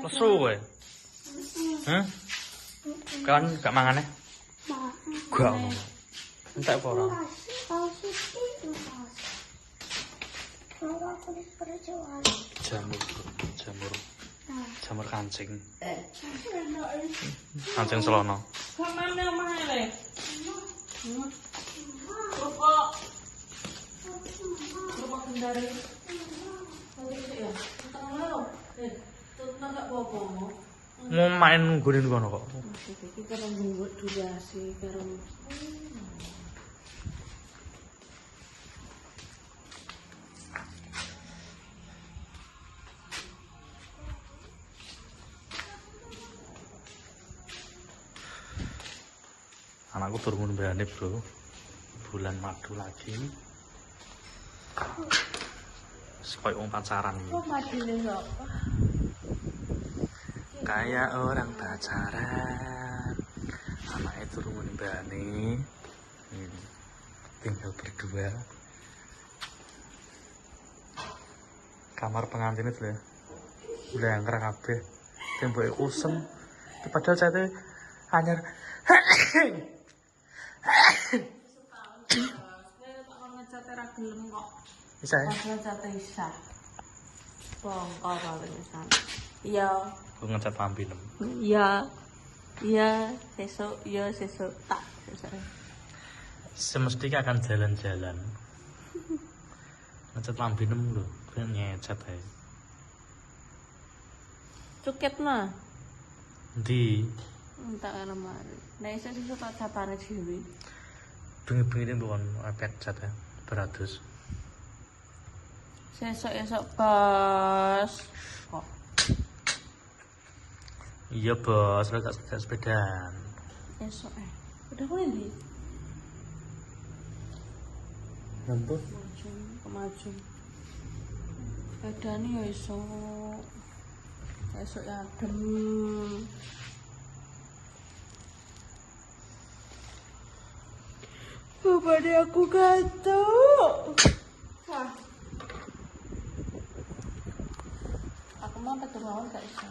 Nesu kowe. Hah? Kan gak mangan gak. Entek apa ora? Jamur kancing. Kancing selono. Kamane omahe le? Kok kendari. Mau main nggurin kono kok. Iki karo nggo durasi karo Anakku turun berani bro. Bulan madu lagi. Sekoi wong pacaran iki. kok madine kok. Kayak orang pacaran. Anaknya turun berani. Tinggal berdua. Kamar pengantin itu ya. Udah yang kerang kabeh. Temboknya kusem. Padahal saya hanya Ngecate ra gelem kok. bisa ya? Padahal cate isa. Bongkol paling isa. Iya. Gue ngecat lambi nem. Iya. Iya, sesuk, iya sesuk tak sesuk. Semestinya akan jalan-jalan. Ngecat lambi nem lho. Gue ngecat aja. Cuket mah. Di Entak lemari. Nek sesuk tak capane dhewe. bengi-bengi ini bukan epek cat ya. Beratus. Sesuk bos. Kok Iya bos, lo gak sepedaan. esok udah kok ndi? Nanti Kemaju. Bedane ya esok. Esok ya adem. Bapaknya aku gantuk. Wah. Aku mau petur mawon gak iso.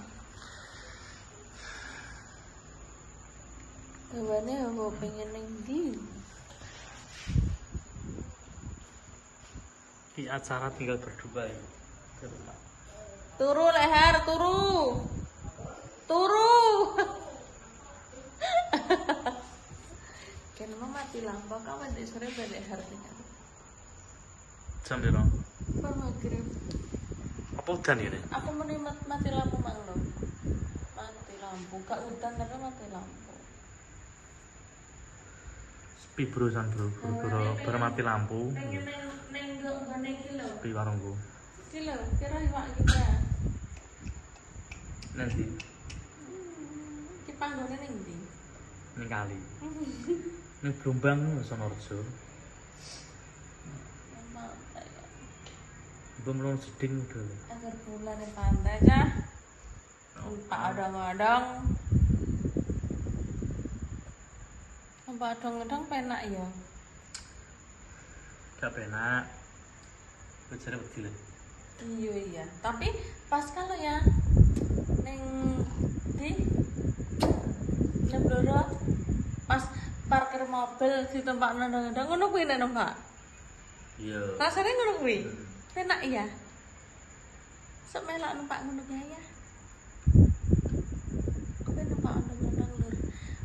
Bawane aku pengen ning ndi? di acara tinggal berdua ya. Turu leher, turu. Turu. Kan mau mati lampu kawan di sore balik harusnya. Jam berapa? Pas maghrib. Apa udan ini? Aku menikmat mati lampu mang lo. Mati lampu, gak udan tapi mati lampu. Sepi berusan bro, baru mati lampu. Neng ngene iki lho. Sepi warungku. Iki lho, kira iwak kita. Nanti Iki panggone ning ndi? ini kali. Ini Jombang, Sonorjo. Belum seding udah. Agar bulan di pantai cah. Pak adang-adang. Pak adang-adang penak ya. Gak penak. Bicara kecil. Iya. Tapi pas kalau ya neng di jam loro pas parkir mobil di tempat nandang-nandang ngono kuwi nek Pak. Iya. Rasane ngono kuwi. Penak ya. Sok melak numpak ngono ya. Aku pengen numpak ondong-ondong lur.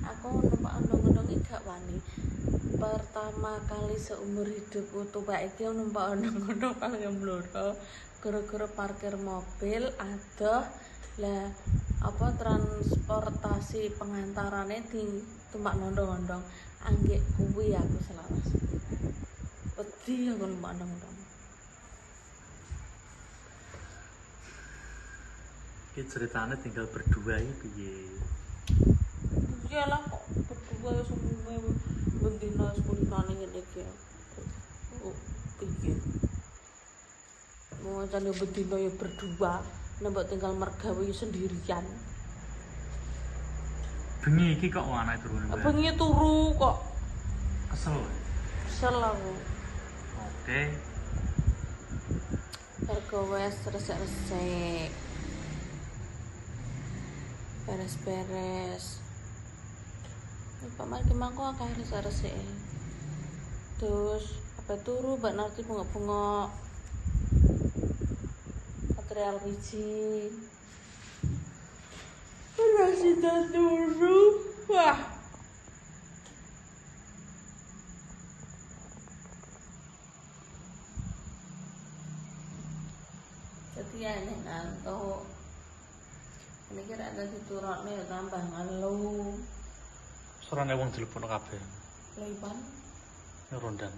Aku numpak ondong-ondong iki gak wani. Pertama kali seumur hidupku tuwek iki numpak ondong-ondong paling mloro. Gara-gara parkir mobil adoh lah apa transportasi pengantarane di numpak ondong-ondong. Anggek kuwi aku selawas. Wedi aku numpak ondong-ondong. Ini ceritanya tinggal berdua ini piye. Iyalah kok berdua semua bendina sekulitane ngene iki. Oh, piye? Mau jane bendina ya berdua, nembak tinggal mergawe sendirian. Bengi iki kok ana turun. Bengi turu kok. Kesel. Kesel aku. Oke. Ergo wes resik-resik. beres-beres. Pak Marki mangko akeh resik-resik. Terus apa turu mbak Narti bunga-bunga material biji. Sudah turu. Wah. Jadi ya ini ngantuk. Ini kira ada diturokne ya tambah ngeluh. Sorane wong telepon kabeh. Leipan. Ya rondan.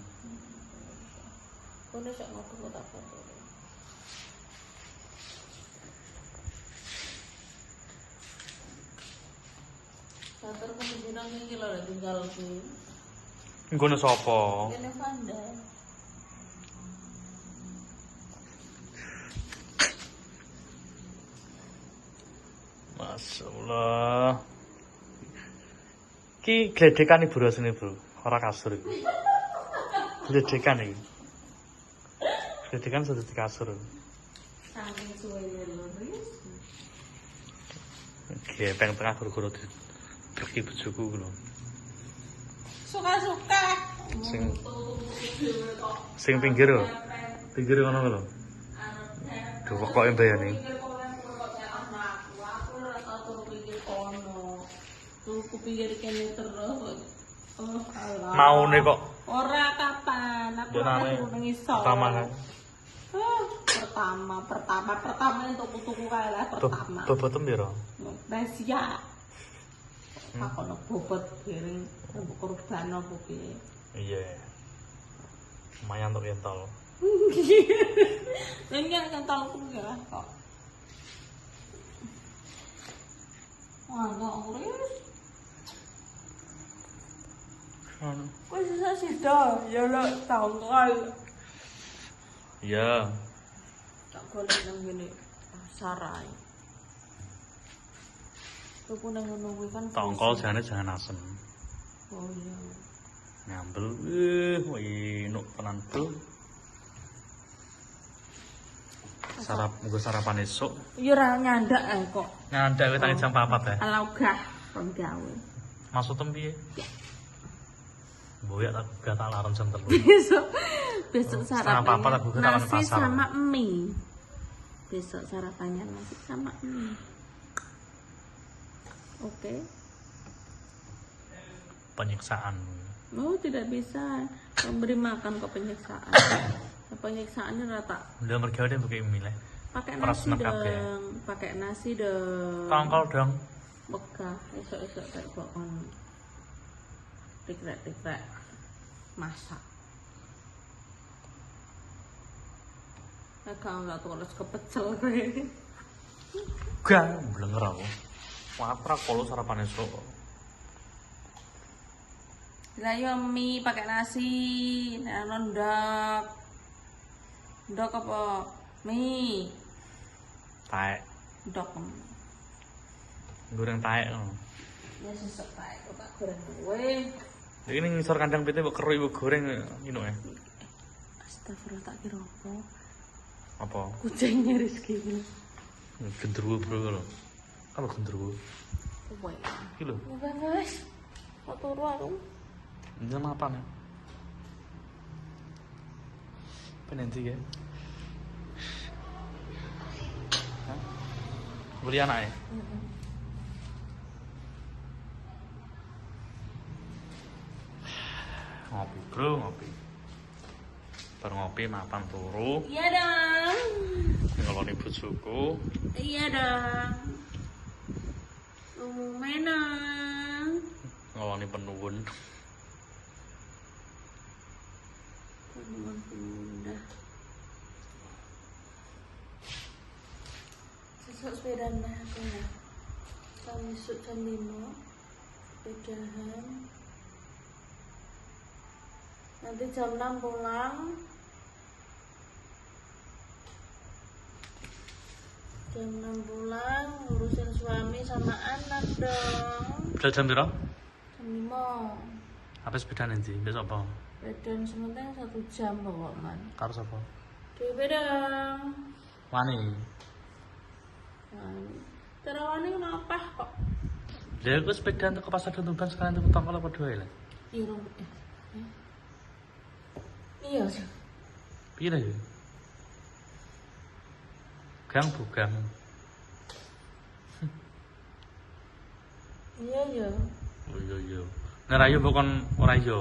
Kono sak ngopo kok tak foto. Sater kemungkinan iki lho tinggal ki. Nggono sapa? Kene Vanda. Masyaallah. Ki gledekan Ibu Rosini, Bro. Ora kasur iki. Gledekan iki. Gledekan sudah di kasur. Saking suwene lho, Riz. Gepeng tengah guru-guru di pergi bojoku lho. Suka-suka. Sing pinggir lho. Pinggir ngono lho. Duh pokoke mbayani. Aku pinggir kene terus. Oh, alah. Maune kok. Ora kapan, aku nang ngisor. Pertama kan. Pertama untuk tuku kae lah pertama. Bobotem piro? Rahasia. Aku ono bobot piring korban opo piye. Iya. Lumayan untuk kentol. Enggak kentolku enggak kok. Wah, enggak urus. Kok bisa sih dah, ya lo tanggal. Iya. Tak golek nang ngene sarai. Tuku nang ngono kuwi kan Tongkol jangan asem. Oh iya. Nyambel. Nuk tenan tuh. Nggo sarapan esuk. Ya ora nyandak kok. Nyandak wis tangi jam 4 ya. Ala ogah kon gawe. Maksudem piye? Boyak tak alarm jam 3. Besok sarapannya nasi sama mie. Besok sarapannya nasi sama mie. Oke. Penyiksaan. Oh, tidak bisa memberi makan kok penyiksaan. Penyiksaannya rata. Udah mergawe deh pakai mie lah. Pakai nasi dong. Pakai nasi dong. Tongkol dong. Begah, esok-esok kayak bakon. Tikrek-tikrek. Masak. Agak enggak tuh harus kepecel kayak. Gak, blenger aku. Watra kalau sarapan esok. Lah yo mie pakai nasi, ndok. Ndok apa? Mie. Taek. Ndok. Goreng taek. Ya sesek taek kok tak goreng kowe. Ini ngisor kandang pite mbok kero ibu goreng ino ya. Astagfirullah tak kira apa? Apa? Kucingnya Rizky ini. Gendruwo bro lho. Kalau gendruwo. Kowe. Iki lho. Ya guys. Kok turu aku? Ini apa nih? Penenti ya? Hah? Beli anak ya? Ngopi bro, ngopi. Baru ngopi mapan turu. Iya dong. Ngeloni bojoku. Iya dong. Menang. Ngeloni penuwun. Penuwun. Sesuk sepeda nah aku nah. Kami besok jam 5. Sepedahan. Nanti jam 6 pulang. Jam 6 pulang, ngurusin suami sama anak dong. Udah jam berapa? Jam 5. Apa sepeda nanti? Besok apa? Bedan sementara 1 jam bawa man. Karo apa? Dewe dong. Wani. Terawane kenapa kok? Dia aku sepeda untuk ke pasar Tuban sekalian tuku tongkol apa dua ya? Iya rambut ya. Iya sih. Pira ya? Gang bugang. Iya ya. Oh iya iya. Ngerayu bukan ora iya.